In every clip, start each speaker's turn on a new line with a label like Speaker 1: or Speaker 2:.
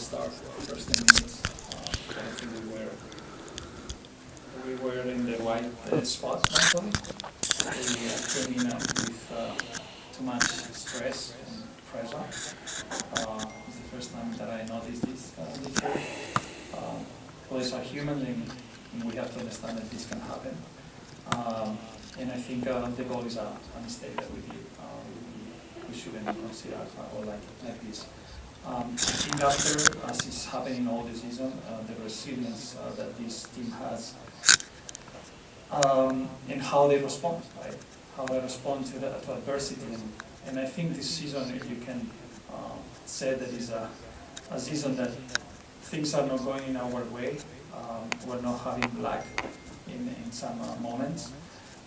Speaker 1: start, first 10 minutes. I think we were in the right spot mentally. We came in with too much stress and pressure. It's the first time that I noticed this year. Players are human, and we have to understand that this can happen. And I think the goal is a mistake that we did. We shouldn't consider a goal like this. I think after, as is happening all the season, the resilience that this team has, and how they respond, right? How they respond to adversity, and I think this season you can say that is a season that things are not going in our way. We're not having luck in some moments,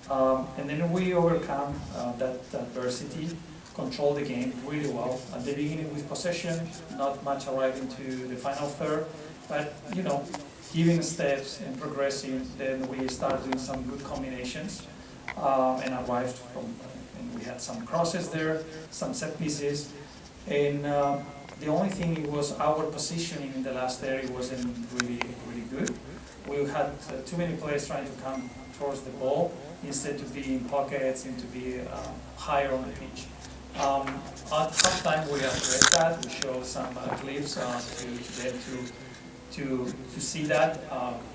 Speaker 1: and then we overcome that adversity. Control the game really well. At the beginning with possession, not much arriving to the final third, but giving steps and progressing, then we start doing some good combinations and arrived and we had some crosses there, some set pieces, and the only thing it was our positioning in the last area wasn't really good. We had too many players trying to come towards the ball instead to be in pockets and to be higher on the pitch. At halftime we addressed that. We showed some clips to them to see that.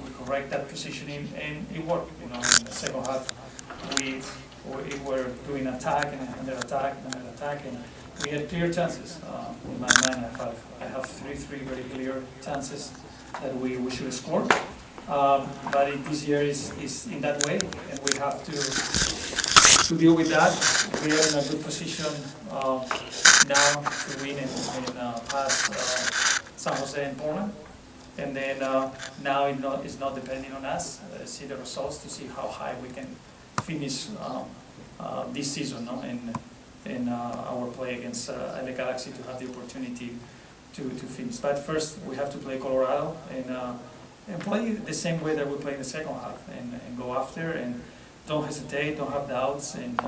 Speaker 1: We correct that positioning, and it worked. In the second half, we were doing attack and under attack, and we had clear chances. In my mind, I have three very clear chances that we should score. But this year is in that way, and we have to deal with that. We are in a good position now to win and pass San Jose and Portland. And then now it's not depending on us. See the results to see how high we can finish this season, in our play against LA Galaxy to have the opportunity to finish. But first we have to play Colorado and play the same way that we play in the second half and go after and don't hesitate, don't have doubts. And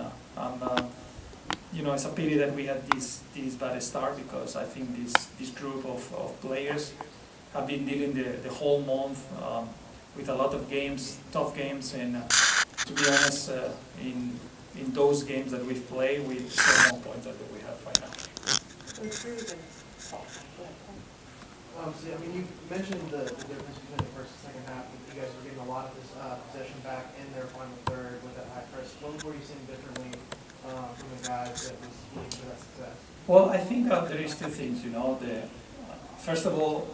Speaker 1: it's a pity that we had this bad start, because I think this group of players have been dealing the whole month with a lot of games, tough games, and to be honest, in those games that we've played, we score more points than we have right now.
Speaker 2: You mentioned the difference between the first and second half. You guys were getting a lot of this possession back in their final third with that high press. What were you seeing differently from the guys that was leading to that success?
Speaker 1: Well, I think there is two things. First of all,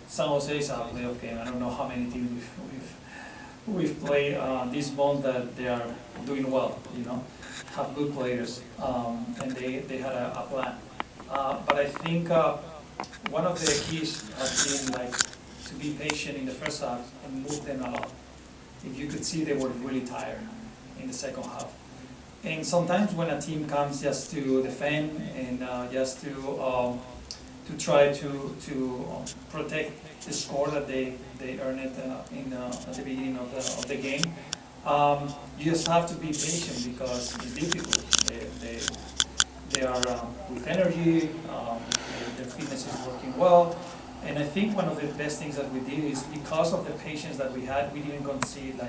Speaker 1: San Jose is a playoff game. I don't know how many teams we've played this month that they are doing well. Have good players, and they had a plan. But I think one of the keys has been to be patient in the first half and move them a lot. If you could see, they were really tired in the second half. And sometimes when a team comes just to defend and just to try to protect the score that they earned at the beginning of the game, you just have to be patient because it's difficult. They are with energy, their fitness is working well, and I think one of the best things that we did is because of the patience that we had, we didn't concede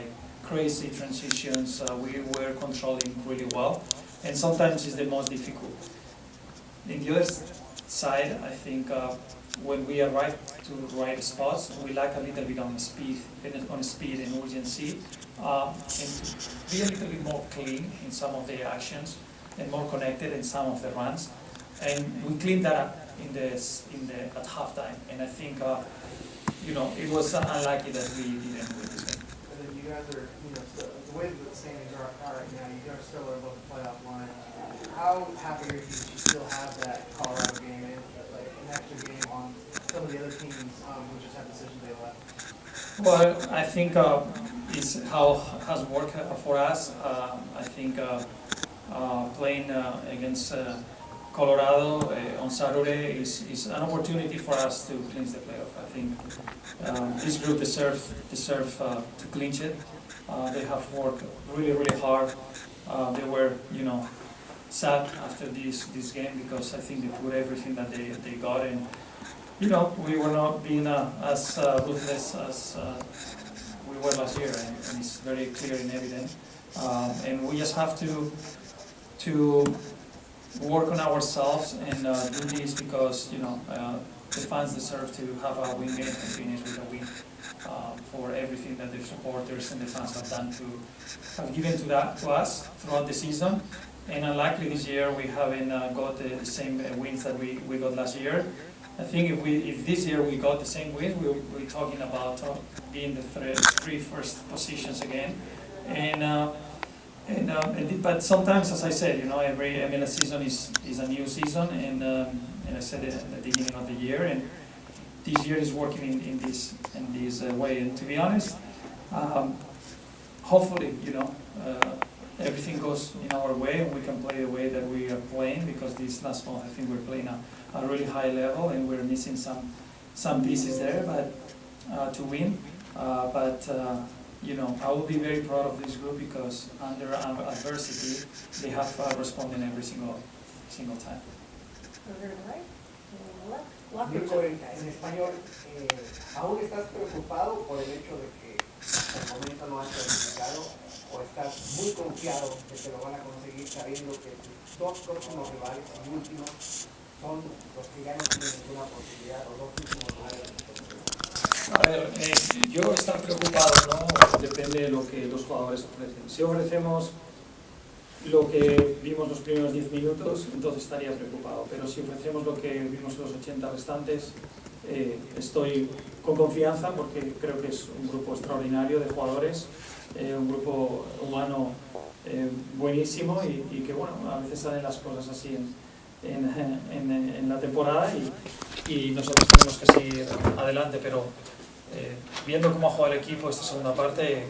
Speaker 1: crazy transitions. We were controlling really well, and sometimes it's the most difficult. In the other side, I think when we arrive to the right spots, we lack a little bit on speed and urgency, and to be a little bit more clean in some of the actions and more connected in some of the runs, and we cleaned that up at halftime. And I think it was unlucky that we didn't win this game.
Speaker 2: And then you guys are, the way that the standings are right now, you guys still are above the playoff line. How happy are you that you still have that Colorado game and an extra game on some of the other teams who just had decisions they left?
Speaker 1: Well, I think it's how has worked for us. I think playing against Colorado on Saturday is an opportunity for us to clinch the playoff. I think this group deserve to clinch it. They have worked really hard. They were, sad after this game because I think they put everything that they got in. you know, we were not being as ruthless as we were last year, and it's very clear and evident. And we just have to work on ourselves and do this because, you know, the fans deserve to have a win game and finish with a win for everything that the supporters and the fans have given to us throughout the season. And unlikely this year we haven't got the same wins that we got last year. I think if this year we got the same wins, we're talking about being the three first positions again. But sometimes, as I said, you know, every MLS season is a new season, and I said it at the beginning of the year, and this year is working in this way. And to be honest, hopefully, you know, everything goes in our way and we can play the way that we are playing, because this last month I think we're playing a really high level and we're missing some pieces there, but to win. You know, I will be very proud of this group because under adversity they have responded every single time.
Speaker 3: Nico, en español, ¿aún estás preocupado por el hecho de que el momento no has clasificado o estás muy confiado de que lo van a conseguir sabiendo que tus dos próximos rivales y últimos son los que ya no tienen ninguna posibilidad o dos últimos lugares?
Speaker 1: A ver, yo estar preocupado, ¿no? Depende de lo que los jugadores ofrecen. Si ofrecemos lo que vimos los primeros 10 minutos, entonces estaría preocupado. Pero si ofrecemos lo que vimos los 80 restantes, estoy con confianza porque creo que es un grupo extraordinario de jugadores, un grupo humano buenísimo y que, bueno, a veces salen las cosas así en la temporada y nosotros tenemos que seguir adelante, pero viendo cómo ha jugado el equipo esta segunda parte,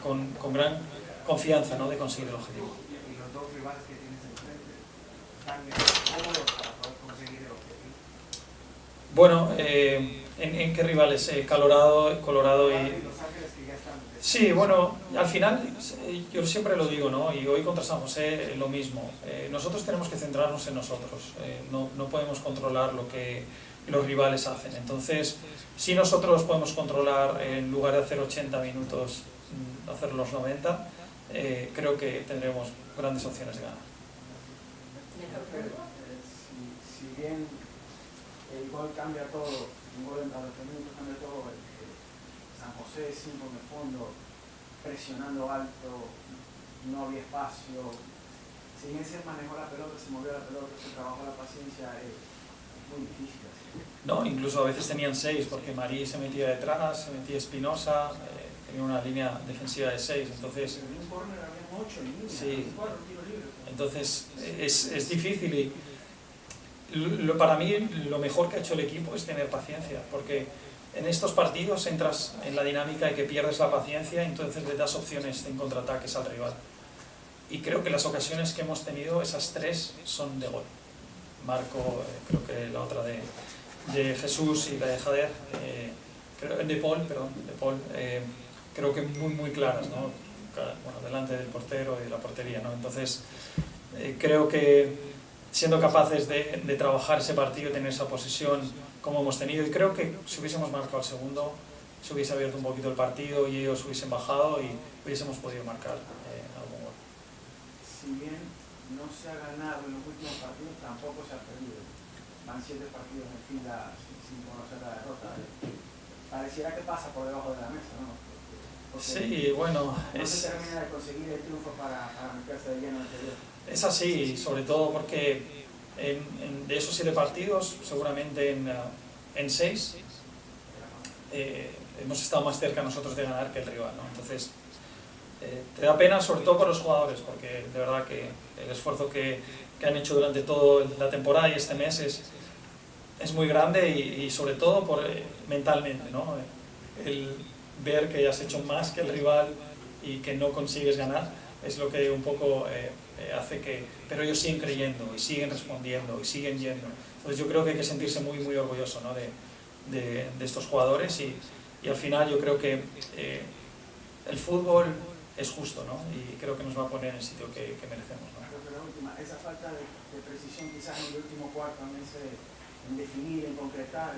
Speaker 1: con gran confianza, ¿no?, de conseguir el objetivo.
Speaker 2: ¿Y los dos rivales que tienes enfrente están cómodos para poder conseguir el objetivo?
Speaker 1: Bueno, ¿en qué rivales? Colorado y...
Speaker 2: Los Ángeles que ya están...
Speaker 1: Sí, bueno, al final, yo siempre lo digo, ¿no? Y hoy contra San José lo mismo. Nosotros tenemos que centrarnos en nosotros. No podemos controlar lo que los rivales hacen. Entonces, si nosotros podemos controlar, en lugar de hacer 80 minutos, hacer los 90, creo que tendremos grandes opciones de ganar.
Speaker 4: Si bien el gol cambia todo, un gol en cada minutos cambia todo, San José 5 en el fondo, presionando alto, no había espacio, si bien se manejó la pelota, se movió la pelota, se trabajó la paciencia, es muy difícil así.
Speaker 1: No, incluso a veces tenían 6, porque Marí se metía detrás, se metía Espinosa, tenía una línea defensiva de 6, entonces...
Speaker 4: En un córner había 8 en línea,
Speaker 1: sí.
Speaker 4: 4 tiros libres.
Speaker 1: Entonces es difícil y para mí lo mejor que ha hecho el equipo es tener paciencia, porque en estos partidos entras en la dinámica de que pierdes la paciencia y entonces le das opciones en contraataques al rival. Y creo que las ocasiones que hemos tenido, esas 3 son de gol. Marco, creo que la otra de Jesús y la de Jader, de Paul, creo que muy claras, ¿no? Bueno, delante del portero y de la portería, ¿no? Entonces, creo que siendo capaces de trabajar ese partido, tener esa posesión como hemos tenido, y creo que si hubiésemos marcado el segundo, se hubiese abierto un poquito el partido y ellos hubiesen bajado y hubiésemos podido marcar algún gol.
Speaker 4: Si bien no se ha ganado en los últimos partidos, tampoco se ha perdido. Van 7 partidos en fila sin conocer la derrota. Pareciera que pasa por debajo de la mesa, ¿no? Porque
Speaker 1: sí, bueno,
Speaker 4: no se termina de conseguir el triunfo para meterse de lleno en el anterior.
Speaker 1: Es así, sobre todo porque de esos 7 partidos, seguramente en 6 hemos estado más cerca nosotros de ganar que el rival, ¿no? Entonces, te da pena, sobre todo por los jugadores, porque de verdad que el esfuerzo que han hecho durante toda la temporada y este mes es muy grande y sobre todo mentalmente, ¿no? El ver que has hecho más que el rival y que no consigues ganar es lo que un poco hace que... Pero ellos siguen creyendo y siguen respondiendo y siguen yendo. Entonces yo creo que hay que sentirse muy orgulloso, ¿no?, de estos jugadores y al final yo creo que el fútbol es justo, ¿no? Y creo que nos va a poner en el sitio que merecemos, ¿no?
Speaker 4: Creo que la última, esa falta de precisión quizás en el último cuarto, en definir, en concretar,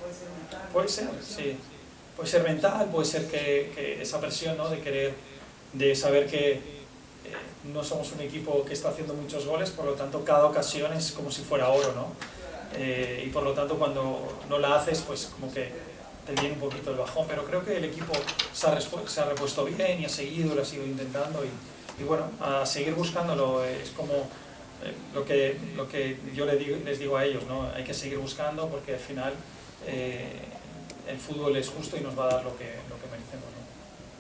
Speaker 2: puede ser mental.
Speaker 1: Puede ser, sí. Puede ser mental, puede ser que esa presión, ¿no? De querer, de saber que no somos un equipo que está haciendo muchos goles, por lo tanto cada ocasión es como si fuera oro, ¿no? Y por lo tanto cuando no la haces, pues como que te viene un poquito el bajón, pero creo que el equipo se ha repuesto bien y ha seguido, lo ha seguido intentando y bueno, a seguir buscándolo. Es como lo que yo les digo a ellos, ¿no? Hay que seguir buscando porque al final el fútbol es justo y nos va a dar lo que merecemos, ¿no?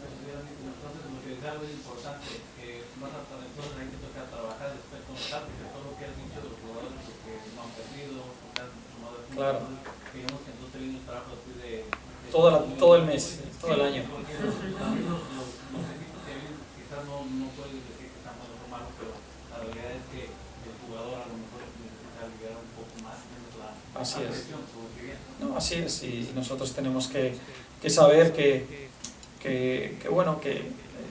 Speaker 5: Entonces, lo que es algo importante, que más talentosos hay que tocar trabajar después con los árbitros, todo lo que has dicho de los jugadores que no han perdido, que han sumado el fútbol.
Speaker 1: Claro.
Speaker 5: Digamos que entonces viene un trabajo después de
Speaker 1: todo el mes, todo el año.
Speaker 5: Porque también los equipos que vienen, quizás no pueden decir que están malos o malos, pero la realidad es que el jugador a lo mejor necesita liberar un poco más la presión,
Speaker 1: No, así es, y nosotros tenemos que saber que bueno, que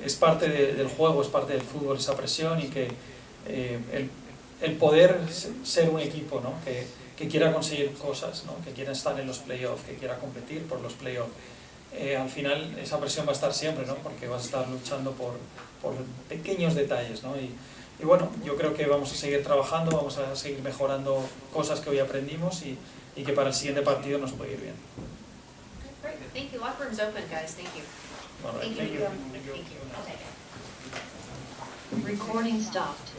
Speaker 1: es parte del juego, es parte del fútbol esa presión y que el poder ser un equipo, ¿no? que quiera conseguir cosas, ¿no? Que quiera estar en los playoffs, que quiera competir por los playoffs. Al final esa presión va a estar siempre, ¿no? Porque vas a estar luchando por pequeños detalles, ¿no? Y bueno, yo creo que vamos a seguir trabajando, vamos a seguir mejorando cosas que hoy aprendimos y que para el siguiente partido nos puede ir bien.
Speaker 6: Great, thank you. Locker room's open, guys. Thank you.
Speaker 1: All right,
Speaker 6: Thank
Speaker 1: thank
Speaker 6: you.
Speaker 1: you.
Speaker 6: Thank you. I'll take it.
Speaker 7: Recording stopped.